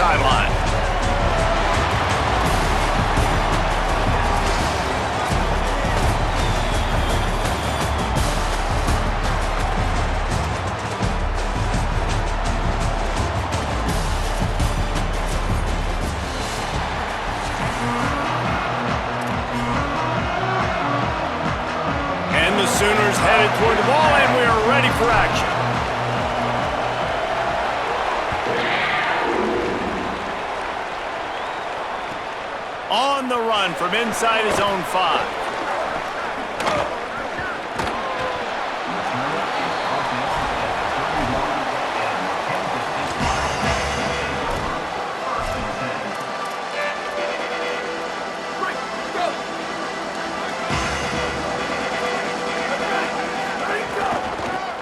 sideline. The Sooners headed toward the ball, and we are ready for action. On the run from inside his own 5.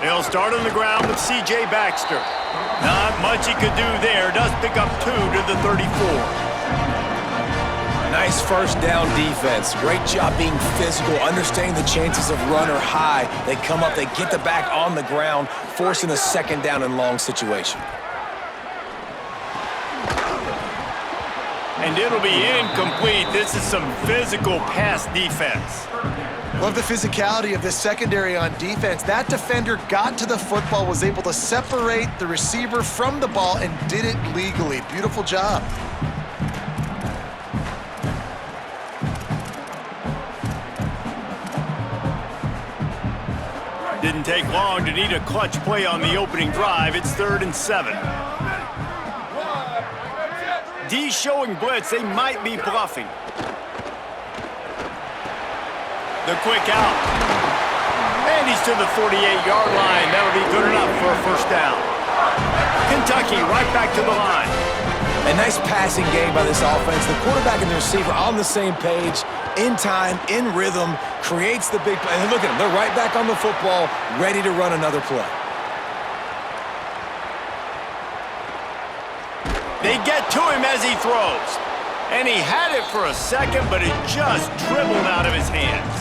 He'll start on the ground with C.J. Baxter. Not much he could do there. Does pick up 2 to the 34. Nice first down defense. Great job being physical, understanding the chances of run are high. They come up, they get the back on the ground, forcing a second down and long situation. And it'll be incomplete. This is some physical pass defense. Love the physicality of this secondary on defense. That defender got to the football, was able to separate the receiver from the ball, and did it legally. Beautiful job. Didn't take long to need a clutch play on the opening drive. It's 3rd and 7. D showing blitz. They might be bluffing. The quick out. And he's to the 48-yard line. That'll be good enough for a first down. Kentucky right back to the line. A nice passing game by this offense. The quarterback and the receiver on the same page, in time, in rhythm, creates the big play. And look at them. They're right back on the football, ready to run another play. They get to him as he throws. And he had it for a second, but it just dribbled out of his hands.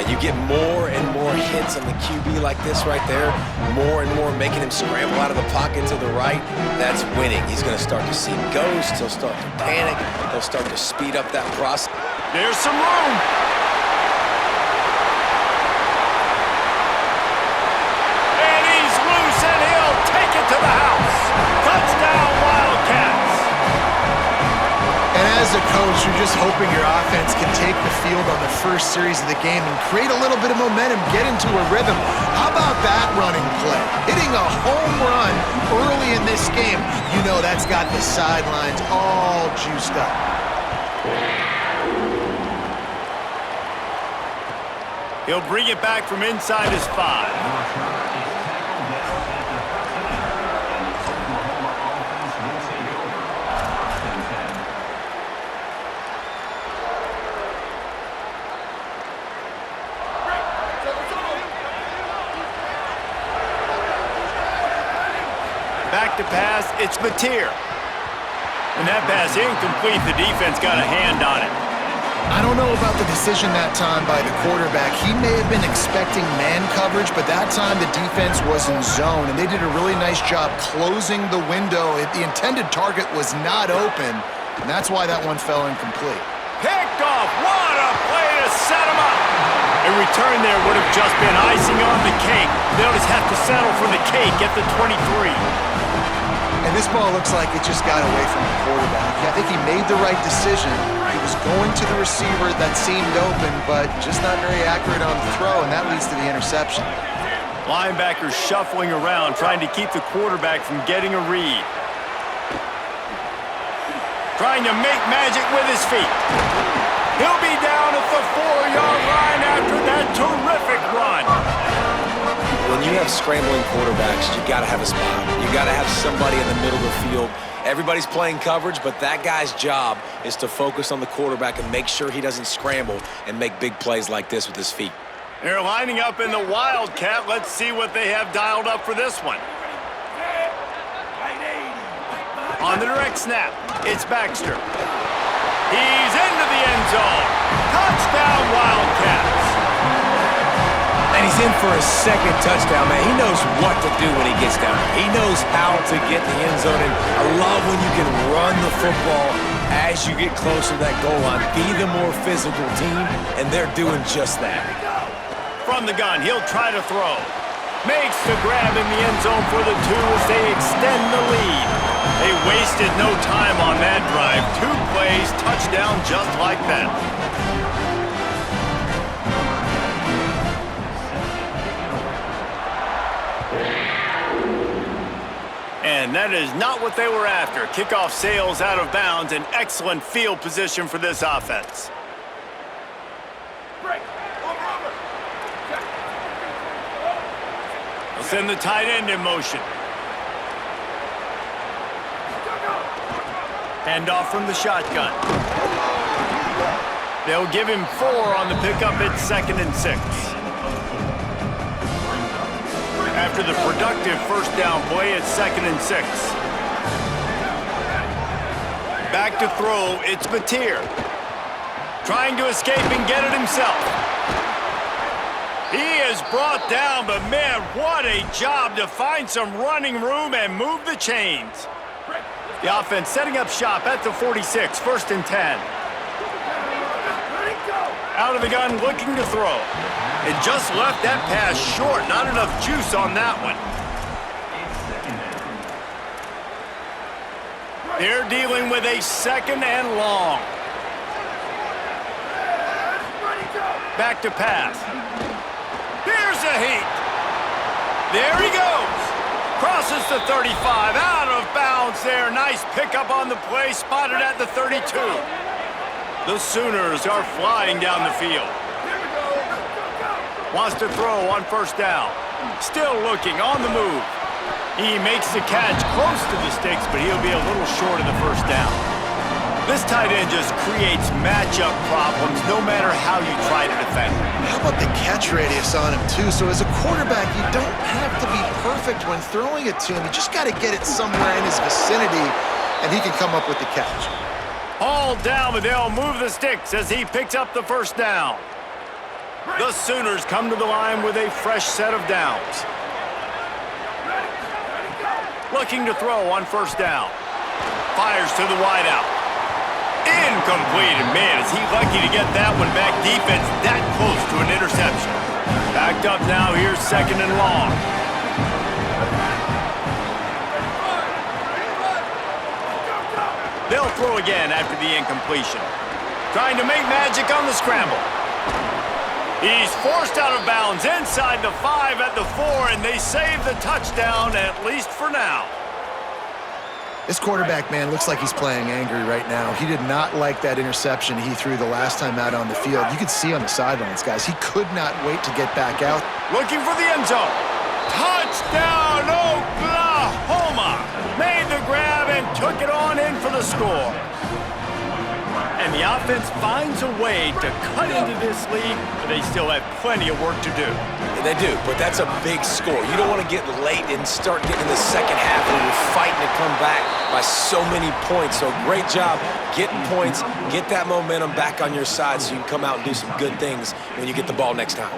And you get more and more hits on the QB like this right there, more and more making him scramble out of the pocket to the right. That's winning. He's going to start to see ghosts. He'll start to panic. He'll start to speed up that process. There's some room. And he's loose, and he'll take it to the house. Touchdown, Wildcats. And as a coach, you're just hoping your offense can take the field on the first series of the game and create a little bit of momentum, get into a rhythm. How about that running play? Hitting a home run early in this game. You know that's got the sidelines all juiced up. He'll bring it back from inside his 5. Back to pass, it's Mateer. And that pass incomplete, the defense got a hand on it. I don't know about the decision that time by the quarterback. He may have been expecting man coverage, but that time the defense was in zone, and they did a really nice job closing the window. The intended target was not open, and that's why that one fell incomplete. Picked off, what a play to set him up. A return there would have just been icing on the cake. They'll just have to settle for the cake at the 23. And this ball looks like it just got away from the quarterback. I think he made the right decision. He was going to the receiver that seemed open, but just not very accurate on the throw, and that leads to the interception. Linebackers shuffling around, trying to keep the quarterback from getting a read. Trying to make magic with his feet. He'll be down at the 4-yard line after that terrific run. When you have scrambling quarterbacks, you got to have a spot. You got to have somebody in the middle of the field. Everybody's playing coverage, but that guy's job is to focus on the quarterback and make sure he doesn't scramble and make big plays like this with his feet. They're lining up in the Wildcat. Let's see what they have dialed up for this one. On the direct snap, it's Baxter. He's into the end zone. Touchdown, Wildcats. And he's in for a second touchdown, man. He knows what to do when he gets down. He knows how to get in the end zone, and I love when you can run the football as you get closer to that goal line. Be the more physical team, and they're doing just that. From the gun, he'll try to throw. Makes the grab in the end zone for the 2 as they extend the lead. They wasted no time on that drive. 2 plays, touchdown just like that. And that is not what they were after. Kickoff sails out of bounds, an excellent field position for this offense. They'll send the tight end in motion. Hand off from the shotgun. They'll give him 4 on the pickup at 2nd and 6. After the productive first down play at 2nd and 6. Back to throw, it's Mateer. Trying to escape and get it himself. He is brought down, but man, what a job to find some running room and move the chains. The offense setting up shop at the 46, 1st and 10. Out of the gun, looking to throw. And just left that pass short. Not enough juice on that one. They're dealing with a 2nd and long. Back to pass. Here's a heat. There he goes. Crosses the 35. Out of bounds there. Nice pickup on the play. Spotted at the 32. The Sooners are flying down the field. Wants to throw on 1st down. Still looking on the move. He makes the catch close to the sticks, but he'll be a little short of the 1st down. This tight end just creates matchup problems no matter how you try to defend him. How about the catch radius on him, too? So as a quarterback, you don't have to be perfect when throwing it to him. You just got to get it somewhere in his vicinity, and he can come up with the catch. All down, but they'll move the sticks as he picks up the 1st down. The Sooners come to the line with a fresh set of downs. Looking to throw on 1st down. Fires to the wideout. Incomplete, and man, is he lucky to get that one back. Defense that close to an interception. Backed up now, here's 2nd and long. They'll throw again after the incompletion. Trying to make magic on the scramble. He's forced out of bounds inside the 5 at the 4, and they save the touchdown, at least for now. This quarterback, man, looks like he's playing angry right now. He did not like that interception he threw the last time out on the field. You could see on the sidelines, guys. He could not wait to get back out. Looking for the end zone. Touchdown, Oklahoma! Made the grab and took it on in for the score. And the offense finds a way to cut into this lead, but they still have plenty of work to do. They do, but that's a big score. You don't want to get late and start getting in the second half when you're fighting to come back by so many points. So great job getting points, get that momentum back on your side so you can come out and do some good things when you get the ball next time.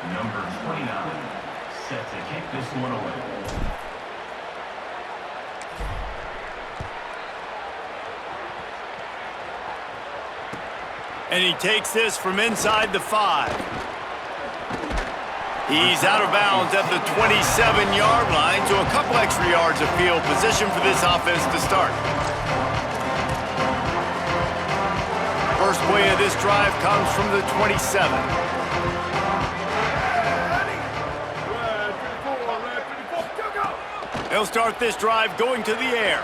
Number 29, set to kick this one away. And he takes this from inside the 5. He's out of bounds at the 27-yard line, so a couple extra yards of field position for this offense to start. First play of this drive comes from the 27. They'll start this drive going to the air.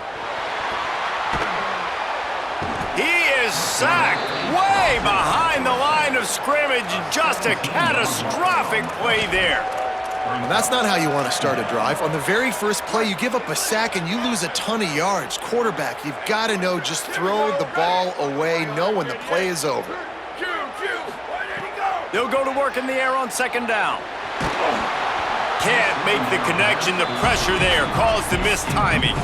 He is sacked way behind the line of scrimmage. Just a catastrophic play there. And that's not how you want to start a drive. On the very first play, you give up a sack and you lose a ton of yards. Quarterback, you've got to know, just throw the ball away, know when the play is over. They'll go to work in the air on 2nd down. Can't make the connection. The pressure there caused the missed timing.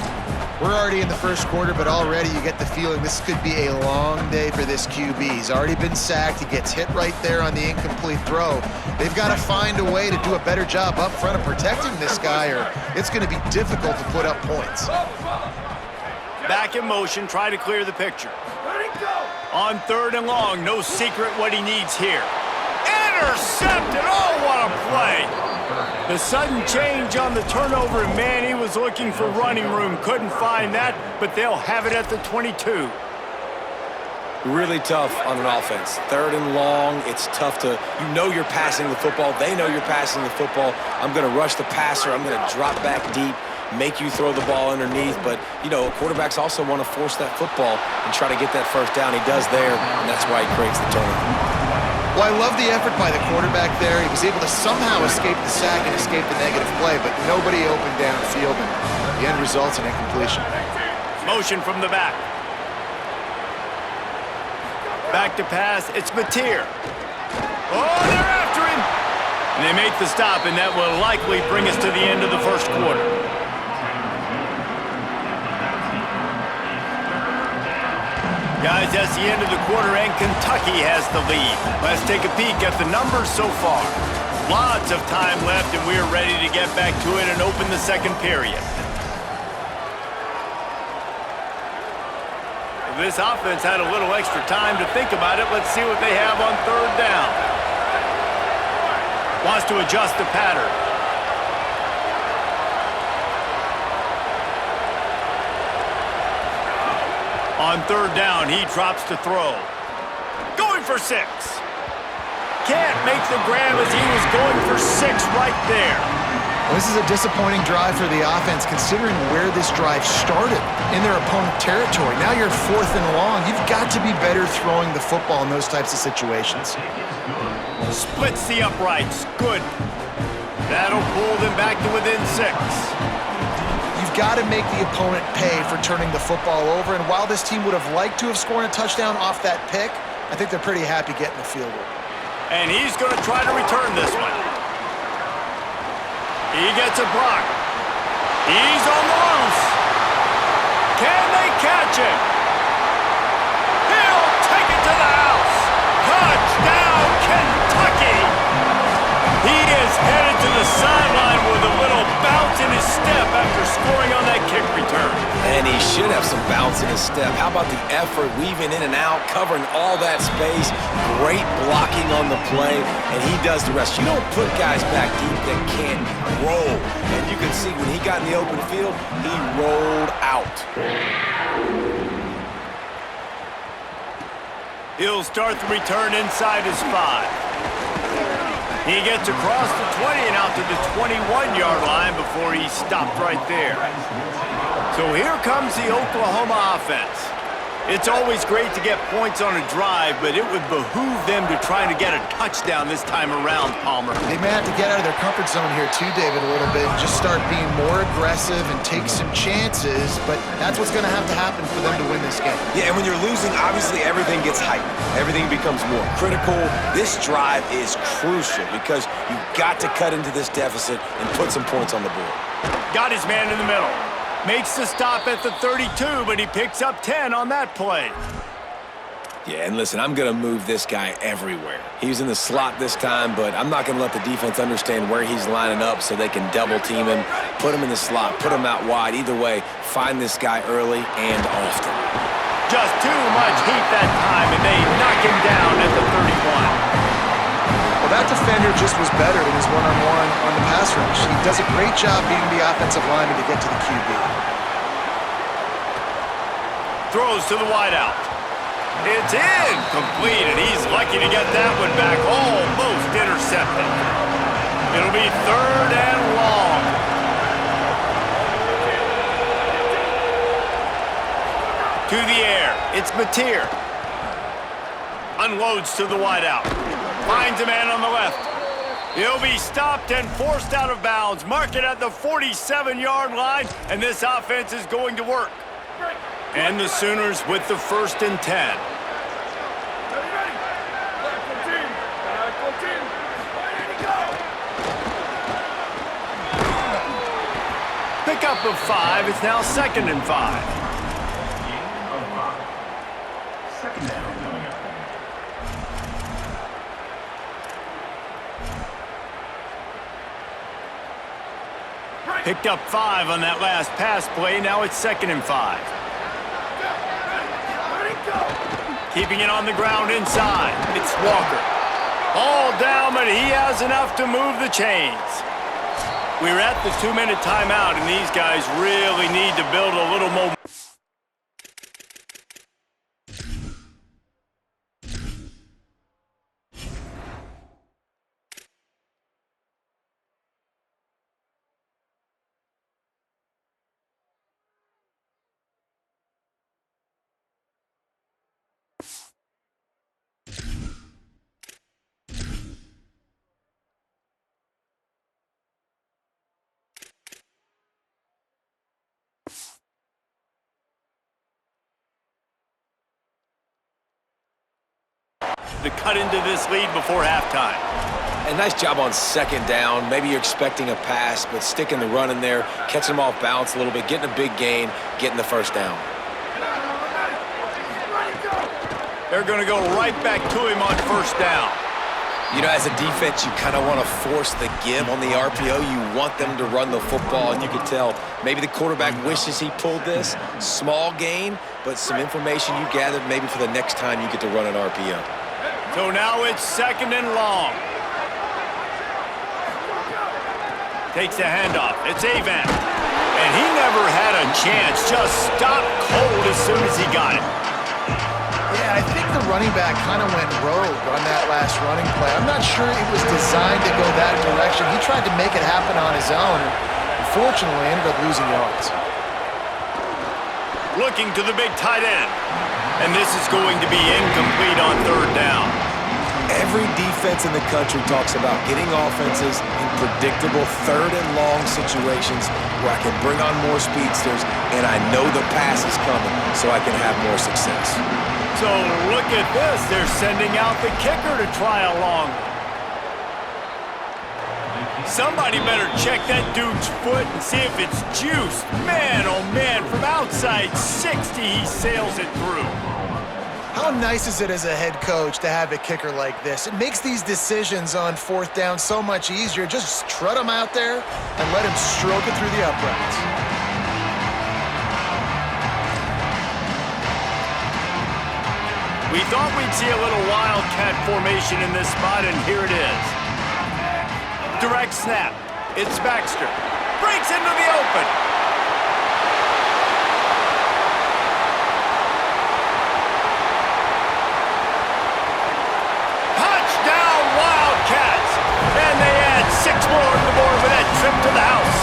We're already in the first quarter, but already you get the feeling this could be a long day for this QB. He's already been sacked. He gets hit right there on the incomplete throw. They've got to find a way to do a better job up front of protecting this guy, or it's going to be difficult to put up points. Back in motion, try to clear the picture. On 3rd and long, no secret what he needs here. Intercepted! Oh, what a play! The sudden change on the turnover, and man, he was looking for running room. Couldn't find that, but they'll have it at the 22. Really tough on an offense. 3rd and long, it's tough to, you know you're passing the football. They know you're passing the football. I'm going to rush the passer. I'm going to drop back deep, make you throw the ball underneath. But, you know, quarterbacks also want to force that football and try to get that first down. He does there, and that's why he creates the turnover. Well, I love the effort by the quarterback there. He was able to somehow escape the sack and escape the negative play, but nobody opened downfield, and the end results in incompletion. Motion from the back. Back to pass, it's Mateer. Oh, they're after him! And they make the stop, and that will likely bring us to the end of the first quarter. Guys, that's the end of the quarter, and Kentucky has the lead. Let's take a peek at the numbers so far. Lots of time left, and we're ready to get back to it and open the second period. This offense had a little extra time to think about it. Let's see what they have on 3rd down. Wants to adjust the pattern. On 3rd down, he drops to throw. Going for 6. Can't make the grab as he was going for 6 right there. Well, this is a disappointing drive for the offense, considering where this drive started, in their opponent territory. Now you're 4th and long. You've got to be better throwing the football in those types of situations. Splits the uprights. Good. That'll pull them back to within 6. You've got to make the opponent pay for turning the football over, and while this team would have liked to have scored a touchdown off that pick, I think they're pretty happy getting the field goal. And he's going to try to return this one. He gets a block. He's on the loose. Can they catch him? He'll take it to the house. Touchdown, Kentucky! He is headed to the sideline with a little bounce in his step after scoring on that kick return. And he should have some bounce in his step. How about the effort, weaving in and out, covering all that space, great blocking on the play, and he does the rest. You don't put guys back deep that can't roll. And you can see when he got in the open field, he rolled out. He'll start the return inside his 5. He gets across the 20 and out to the 21-yard line before he's stopped right there. So here comes the Oklahoma offense. It's always great to get points on a drive, but it would behoove them to try to get a touchdown this time around, Palmer. They may have to get out of their comfort zone here too, David, a little bit, and just start being more aggressive and take some chances, but that's what's going to have to happen for them to win this game. Yeah, and when you're losing, obviously everything gets heightened. Everything becomes more critical. This drive is crucial because you've got to cut into this deficit and put some points on the board. Got his man in the middle. Makes the stop at the 32, but he picks up 10 on that play. Yeah, and listen, I'm going to move this guy everywhere. He's in the slot this time, but I'm not going to let the defense understand where he's lining up so they can double team him, put him in the slot, put him out wide. Either way, find this guy early and often. Just too much heat that time, and they knock him down at the 31. Well, that defender just was better than his one-on-one on the pass rush. He does a great job beating the offensive lineman to get to the QB. Throws to the wideout. It's incomplete, and he's lucky to get that one back. Almost intercepted. It'll be 3rd and long. To the air. It's Mateer. Unloads to the wideout. Finds a man on the left. He'll be stopped and forced out of bounds. Mark it at the 47-yard line, and this offense is going to work. And the Sooners with the 1st and 10. Pickup of 5. It's now 2nd and 5. Gain of 5. Second down coming up. Picked up 5 on that last pass play. Now it's 2nd and 5. Keeping it on the ground inside. It's Walker. All down, but he has enough to move the chains. We're at the 2-minute timeout, and these guys really need to build a little more. To cut into this lead before halftime. A nice job on 2nd down. Maybe you're expecting a pass, but sticking the run in there, catching them off balance a little bit, getting a big gain, getting the 1st down. They're going to go right back to him on 1st down. You know, as a defense, you kind of want to force the give on the RPO. You want them to run the football, and you can tell maybe the quarterback wishes he pulled this. Small gain, but some information you gathered maybe for the next time you get to run an RPO. So now it's 2nd and long. Takes the handoff. It's Avant. And he never had a chance. Just stopped cold as soon as he got it. Yeah, I think the running back kind of went rogue on that last running play. I'm not sure it was designed to go that direction. He tried to make it happen on his own, and unfortunately ended up losing yards. Looking to the big tight end. And this is going to be incomplete on 3rd down. Every defense in the country talks about getting offenses in predictable 3rd and long situations where I can bring on more speedsters and I know the pass is coming so I can have more success. So look at this. They're sending out the kicker to try a long one. Somebody better check that dude's foot and see if it's juiced. Man, oh man, from outside 60, he sails it through. How nice is it as a head coach to have a kicker like this? It makes these decisions on 4th down so much easier. Just trot him out there and let him stroke it through the uprights. We thought we'd see a little wildcat formation in this spot, and here it is. Direct snap. It's Baxter. Breaks into the open. Touchdown, Wildcats! And they add 6 more to the board with that trip to the house.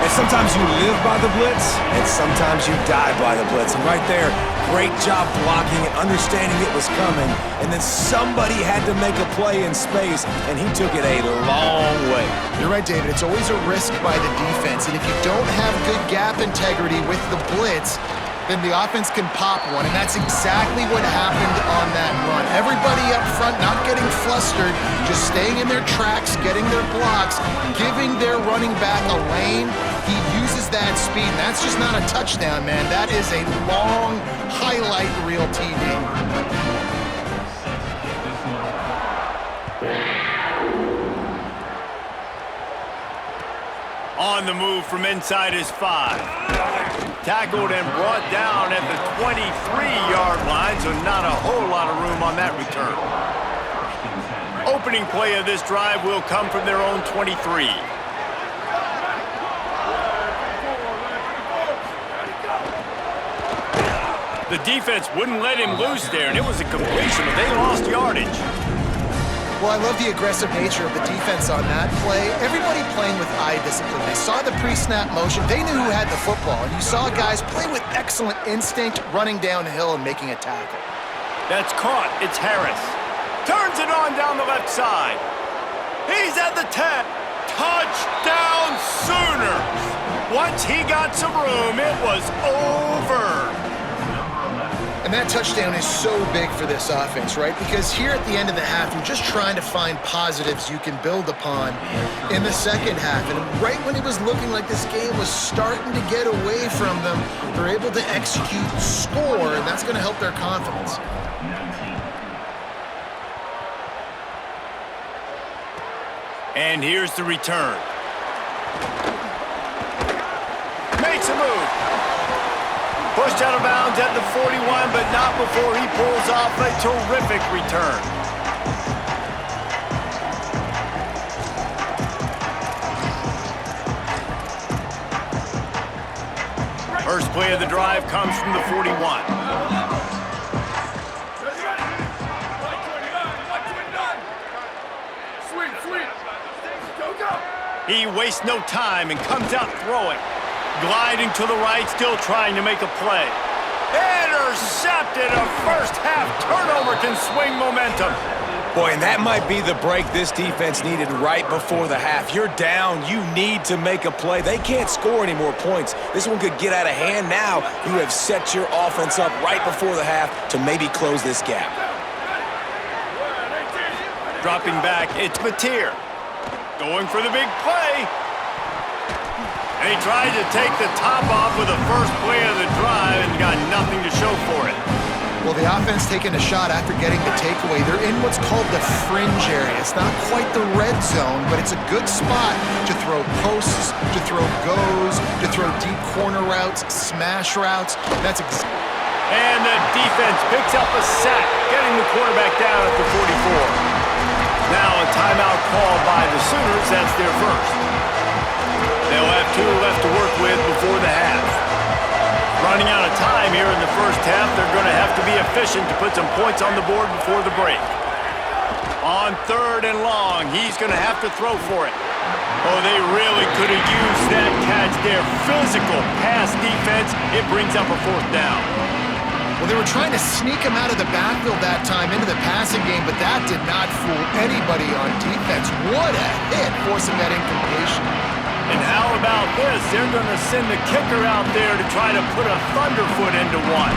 And sometimes you live by the blitz, and sometimes you die by the blitz. And right there, great job blocking it, understanding it was coming, and then somebody had to make a play in space, and he took it a long way. You're right, David. It's always a risk by the defense, and if you don't have good gap integrity with the blitz, then the offense can pop one, and that's exactly what happened on that run. Everybody up front not getting flustered, just staying in their tracks, getting their blocks, giving their running back a lane. He uses that speed, and that's just not a touchdown, man. That is a long highlight reel TD. On the move from inside his 5. Tackled and brought down at the 23-yard line, so not a whole lot of room on that return. Opening play of this drive will come from their own 23. The defense wouldn't let him loose there, and it was a completion, but they lost yardage. Well, I love the aggressive nature of the defense on that play. Everybody playing with eye discipline. They saw the pre-snap motion. They knew who had the football. And you saw guys play with excellent instinct, running downhill and making a tackle. That's caught. It's Harris. Turns it on down the left side. He's at the 10. Touchdown Sooners. Once he got some room, it was over. And that touchdown is so big for this offense, right? Because here at the end of the half, you're just trying to find positives you can build upon in the second half. And right when it was looking like this game was starting to get away from them, they're able to execute, score, and that's going to help their confidence. 19. And here's the return. Makes a move. Pushed out of bounds at the 41, but not before he pulls off a terrific return. First play of the drive comes from the 41. He wastes no time and comes out throwing. Gliding to the right, still trying to make a play. Intercepted! A first-half turnover can swing momentum. Boy, and that might be the break this defense needed right before the half. You're down. You need to make a play. They can't score any more points. This one could get out of hand now. You have set your offense up right before the half to maybe close this gap. Dropping back, it's Mateer. Going for the big play. And he tried to take the top off with the first play of the drive and got nothing to show for it. Well, the offense taking a shot after getting the takeaway. They're in what's called the fringe area. It's not quite the red zone, but it's a good spot to throw posts, to throw goes, to throw deep corner routes, smash routes. And the defense picks up a sack, getting the quarterback down at the 44. Now a timeout call by the Sooners. That's their first. They'll have 2 left to work with before the half. Running out of time here in the first half, they're going to have to be efficient to put some points on the board before the break. On 3rd and long, he's going to have to throw for it. Oh, they really could have used that catch there. Physical pass defense, it brings up a 4th down. Well, they were trying to sneak him out of the backfield that time into the passing game, but that did not fool anybody on defense. What a hit, forcing that incompletion. And how about this? They're going to send the kicker out there to try to put a thunderfoot into one.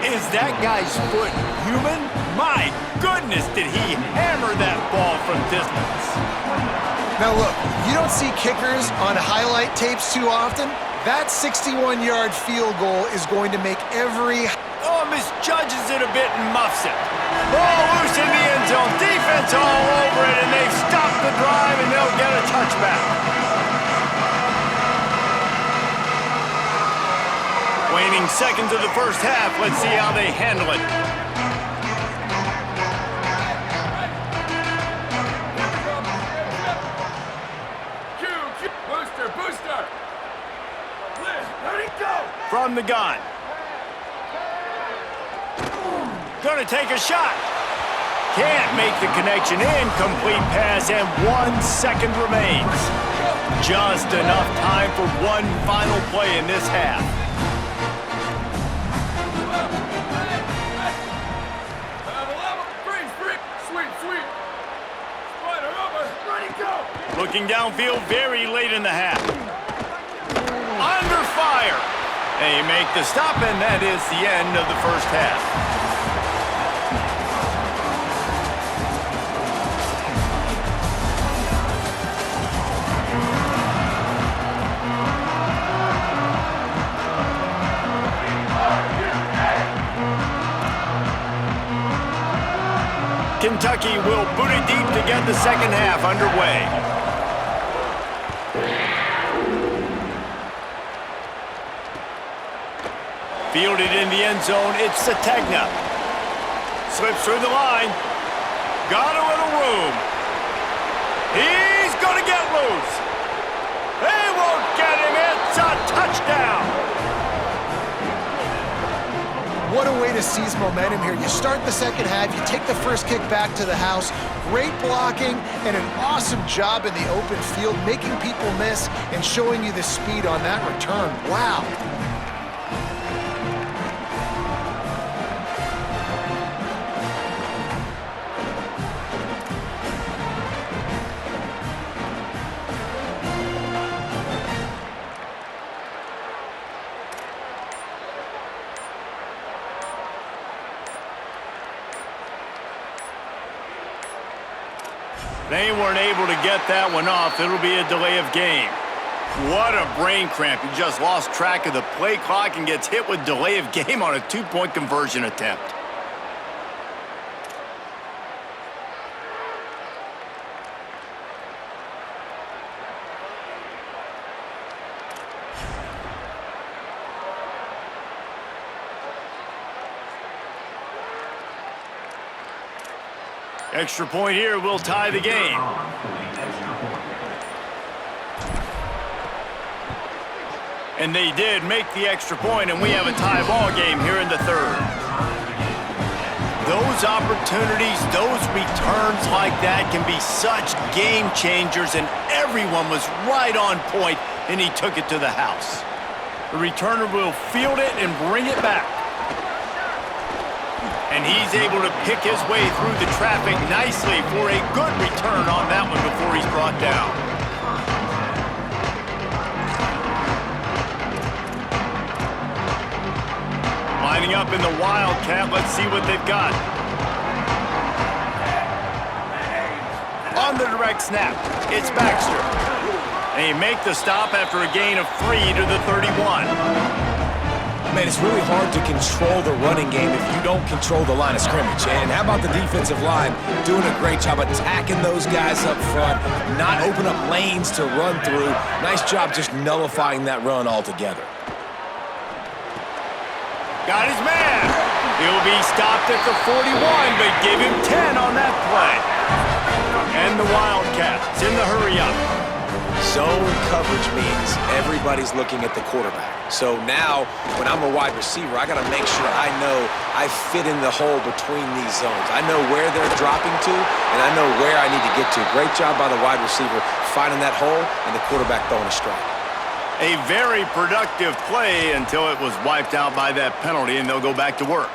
Is that guy's foot human? My goodness, did he hammer that ball from distance. Now look, you don't see kickers on highlight tapes too often. That 61-yard field goal is going to make every... Oh, misjudges it a bit and muffs it. Ball loose in the end zone. Defense all over it, and they've stopped the drive, and they'll get a touchback. Waning seconds of the first half. Let's see how they handle it. Booster! Let it go! From the gun. Gonna take a shot. Can't make the connection. Incomplete pass, and 1 second remains. Just enough time for one final play in this half. Sweet. Spider over. Ready, go! Looking downfield very late in the half. Under fire. They make the stop, and that is the end of the first half. Kentucky will boot it deep to get the second half underway. Fielded in the end zone, it's Sategna. Slips through the line. Got a little room. He's going to get loose. They won't get him. It's a touchdown. What a way to seize momentum here. You start the second half, you take the first kick back to the house, great blocking, and an awesome job in the open field, making people miss and showing you the speed on that return. Wow. They weren't able to get that one off. It'll be a delay of game. What a brain cramp. He just lost track of the play clock and gets hit with delay of game on a 2-point conversion attempt. Extra point here will tie the game. And they did make the extra point, and we have a tie ball game here in the third. Those opportunities, those returns like that can be such game changers, and everyone was right on point, and he took it to the house. The returner will field it and bring it back. And he's able to pick his way through the traffic nicely for a good return on that one before he's brought down. Lining up in the Wildcat. Let's see what they've got. On the direct snap, it's Baxter. And he make the stop after a gain of 3 to the 31. Man, it's really hard to control the running game if you don't control the line of scrimmage. And how about the defensive line doing a great job attacking those guys up front, not open up lanes to run through. Nice job just nullifying that run altogether. Got his man. He'll be stopped at the 41, but give him 10 on that play. And the Wildcats in the hurry-up. Zone coverage means everybody's looking at the quarterback. So now, when I'm a wide receiver, I got to make sure I know I fit in the hole between these zones. I know where they're dropping to, and I know where I need to get to. Great job by the wide receiver finding that hole, and the quarterback throwing a strike. A very productive play until it was wiped out by that penalty, and they'll go back to work.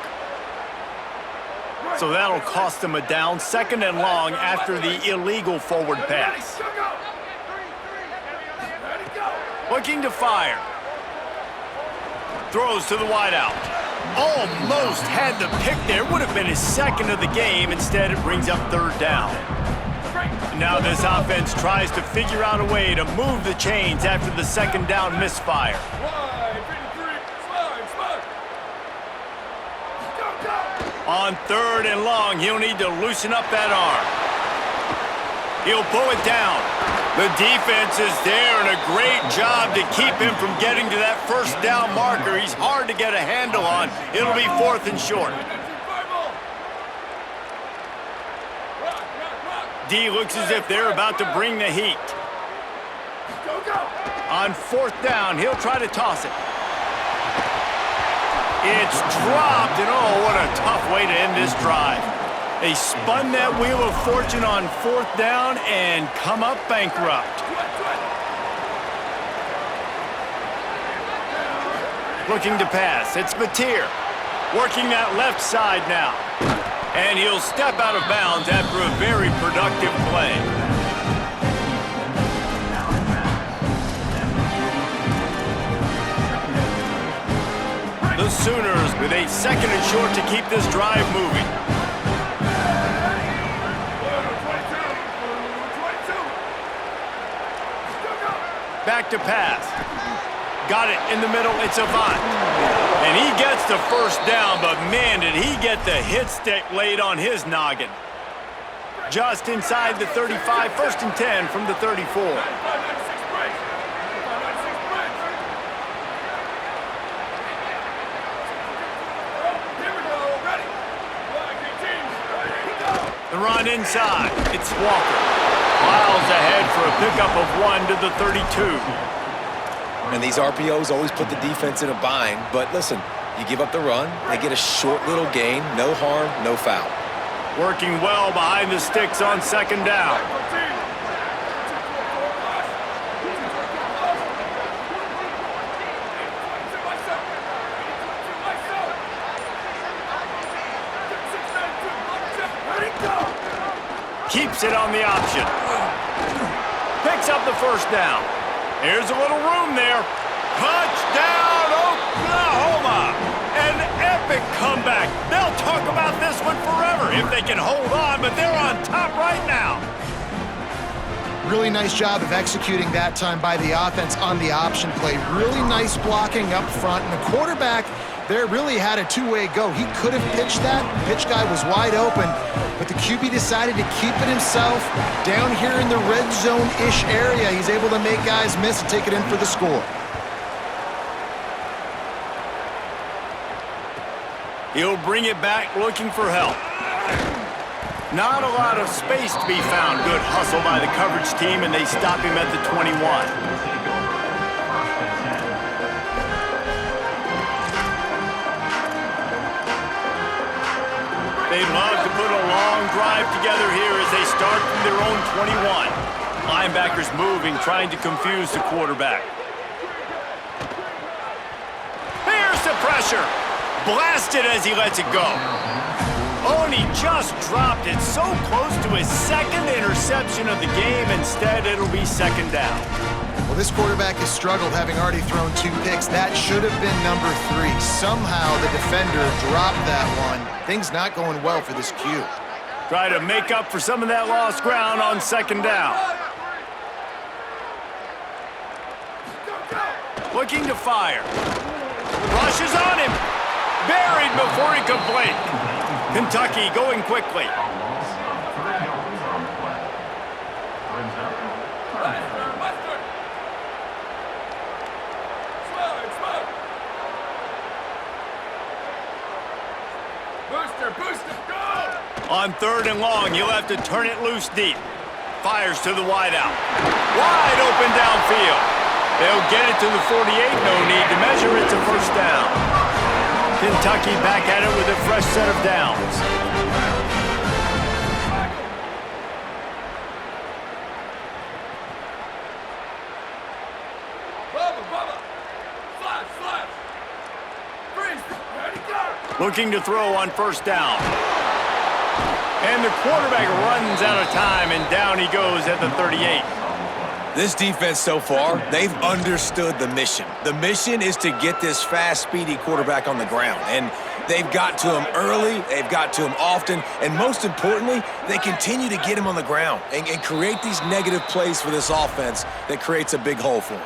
So that'll cost them a down, 2nd and long after the illegal forward pass. Looking to fire. Throws to the wideout. Almost had the pick there. Would have been his 2nd of the game. Instead, it brings up 3rd down. Now this offense tries to figure out a way to move the chains after the 2nd down misfire. On 3rd and long, he'll need to loosen up that arm. He'll pull it down. The defense is there, and a great job to keep him from getting to that 1st down marker. He's hard to get a handle on. It'll be 4th and short. D looks as if they're about to bring the heat. On 4th down, he'll try to toss it. It's dropped, and oh, what a tough way to end this drive. They spun that wheel of fortune on 4th down and come up bankrupt. Looking to pass, it's Mateer. Working that left side now. And he'll step out of bounds after a very productive play. The Sooners with a 2nd and short to keep this drive moving. Back to pass. Got it in the middle. It's Avant. And he gets the 1st down, but man, did he get the hit stick laid on his noggin. Just inside the 35, 1st and 10 from the 34. The run inside. It's Walker. Miles ahead for a pickup of 1 to the 32. And these RPOs always put the defense in a bind. But listen, you give up the run, they get a short little gain, no harm, no foul. Working well behind the sticks on 2nd down. Keeps it on the option. Picks up the 1st down. Here's a little room there. Touchdown, Oklahoma! An epic comeback. They'll talk about this one forever if they can hold on, but they're on top right now. Really nice job of executing that time by the offense on the option play. Really nice blocking up front, and the quarterback there really had a two-way go. He could have pitched that. The pitch guy was wide open, but the QB decided to keep it himself. Down here in the red zone-ish area, he's able to make guys miss and take it in for the score. He'll bring it back looking for help. Not a lot of space to be found. Good hustle by the coverage team, and they stop him at the 21. They'd love to put a long drive together here as they start from their own 21. Linebackers moving, trying to confuse the quarterback. Here's the pressure. Blasted as he lets it go. Oh, and he just dropped it so close to his second interception of the game. Instead, it'll be second down. Well, this quarterback has struggled, having already thrown 2 picks. That should have been number 3. Somehow the defender dropped that one. Things not going well for this Q. Try to make up for some of that lost ground on second down. Looking to fire. Rushes on him. Buried before he could blink. Kentucky going quickly. Booster, go! On 3rd and long, you'll have to turn it loose deep. Fires to the wideout. Wide open downfield. They'll get it to the 48. No need to measure. It's a first down. Kentucky back at it with a fresh set of downs. Bubba! Flash! Freeze! Ready, go! Looking to throw on first down. And the quarterback runs out of time, and down he goes at the 38. This defense so far, they've understood the mission. The mission is to get this fast, speedy quarterback on the ground. And they've got to him early, they've got to him often, and most importantly, they continue to get him on the ground and create these negative plays for this offense that creates a big hole for him.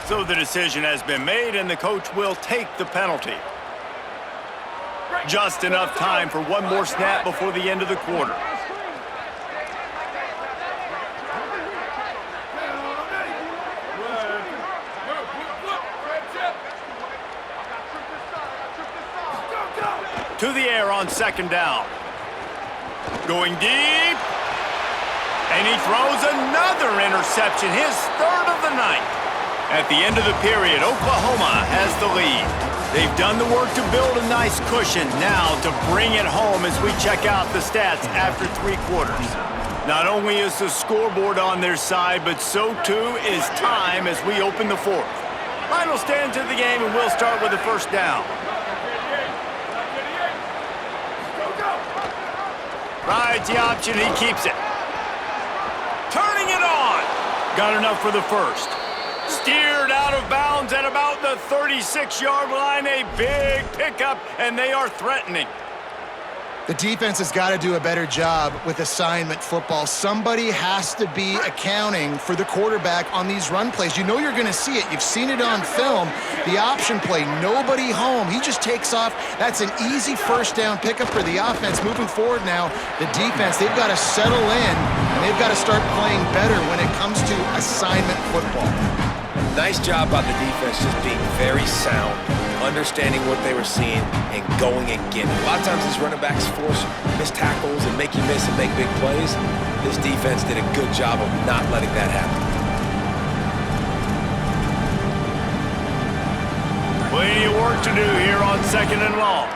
So the decision has been made, and the coach will take the penalty. Just enough time for one more snap before the end of the quarter. To the air on second down. Going deep. And he throws another interception, his 3rd of the night. At the end of the period, Oklahoma has the lead. They've done the work to build a nice cushion. Now to bring it home as we check out the stats after 3 quarters. Not only is the scoreboard on their side, but so too is time as we open the 4th. Final stands of the game, and we'll start with the first down. Rides the option, he keeps it. Turning it on. Got enough for the first. Steered out of bounds at about the 36-yard line. A big pickup, and they are threatening. The defense has got to do a better job with assignment football. Somebody has to be accounting for the quarterback on these run plays. You know you're going to see it. You've seen it on film. The option play, nobody home. He just takes off. That's an easy first down pickup for the offense. Moving forward now, the defense, they've got to settle in, and they've got to start playing better when it comes to assignment football. Nice job by the defense just being very sound, understanding what they were seeing, and going and getting it. A lot of times these running backs force missed tackles and make you miss and make big plays. This defense did a good job of not letting that happen. Plenty of work to do here on second and long.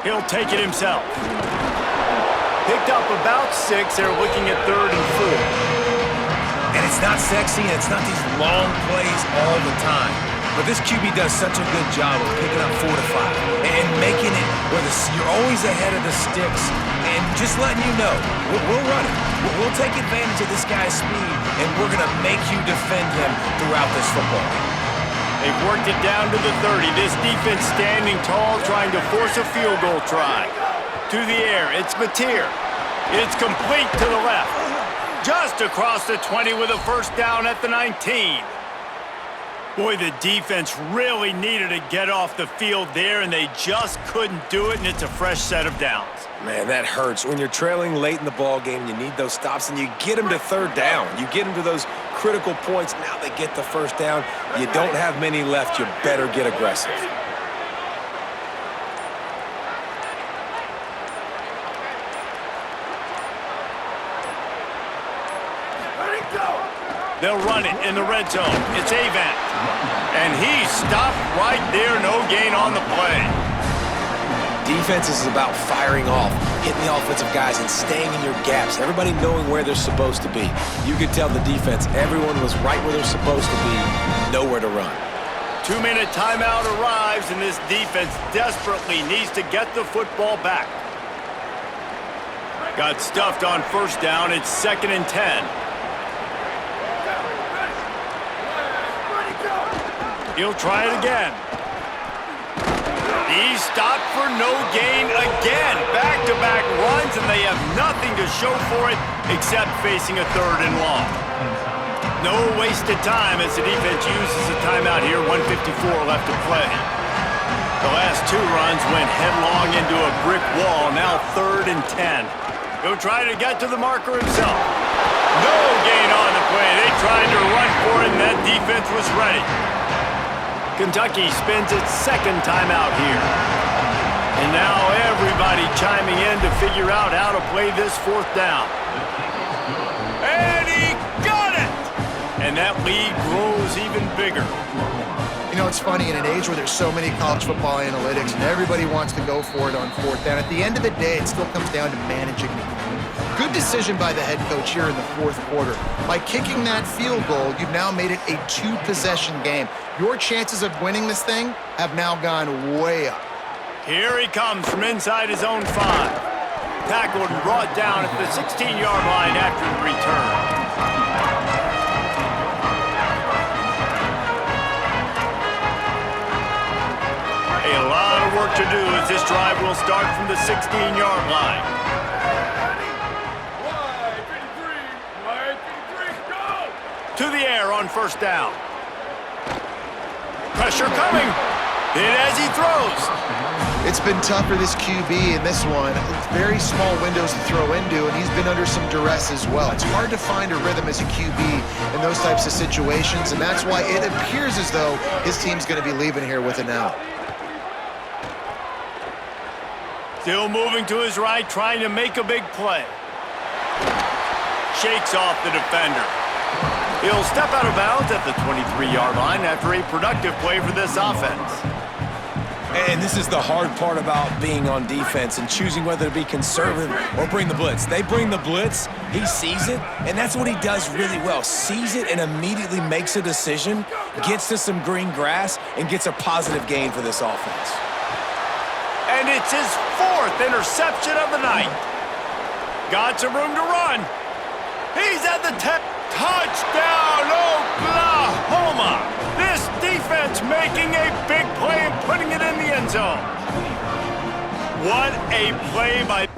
He'll take it himself. Picked up about 6. They're looking at 3rd and 4. And it's not sexy, and it's not these long plays all the time. But this QB does such a good job of picking up 4 to 5 and making it where you're always ahead of the sticks and just letting you know, we'll run it. We'll take advantage of this guy's speed, and we're going to make you defend him throughout this football game. They've worked it down to the 30. This defense standing tall, trying to force a field goal try. To the air, it's Mateer. It's complete to the left. Just across the 20 with a first down at the 19. Boy, the defense really needed to get off the field there, and they just couldn't do it, and it's a fresh set of downs. Man, that hurts. When you're trailing late in the ball game, you need those stops, and you get them to third down. You get them to those critical points. Now they get the first down. You don't have many left. You better get aggressive. They'll run it in the red zone. It's Avant. And he stopped right there. No gain on the play. Defense is about firing off, hitting the offensive guys, and staying in your gaps. Everybody knowing where they're supposed to be. You could tell the defense, everyone was right where they're supposed to be, nowhere to run. 2-minute timeout arrives, and this defense desperately needs to get the football back. Got stuffed on first down. It's 2nd and 10. He'll try it again. He's stopped for no gain again. Back-to-back runs, and they have nothing to show for it except facing a 3rd and long. No wasted time as the defense uses a timeout here. 1:54 left to play. The last 2 runs went headlong into a brick wall. Now 3rd and 10. He'll try to get to the marker himself. No gain on the play. They tried to run for it, and that defense was ready. Kentucky spends its 2nd timeout here. And now everybody chiming in to figure out how to play this 4th down. And he got it! And that lead grows even bigger. You know, it's funny, in an age where there's so many college football analytics and everybody wants to go for it on 4th down, at the end of the day, it still comes down to managing the game. Good decision by the head coach here in the 4th quarter. By kicking that field goal, you've now made it a 2-possession game. Your chances of winning this thing have now gone way up. Here he comes from inside his own 5. Tackled and brought down at the 16-yard line after the return. A lot of work to do as this drive will start from the 16-yard line. To the air on first down. Pressure coming. In as he throws. It's been tough for this QB in this one. Very small windows to throw into, and he's been under some duress as well. It's hard to find a rhythm as a QB in those types of situations, and that's why it appears as though his team's going to be leaving here with an out. Still moving to his right, trying to make a big play. Shakes off the defender. He'll step out of bounds at the 23-yard line after a productive play for this offense. And this is the hard part about being on defense and choosing whether to be conservative or bring the blitz. They bring the blitz, he sees it, and that's what he does really well. Sees it and immediately makes a decision, gets to some green grass, and gets a positive gain for this offense. And it's his 4th interception of the night. Got some room to run. He's at the 10. Touchdown, Oklahoma! This defense making a big play and putting it in the end zone. What a play by...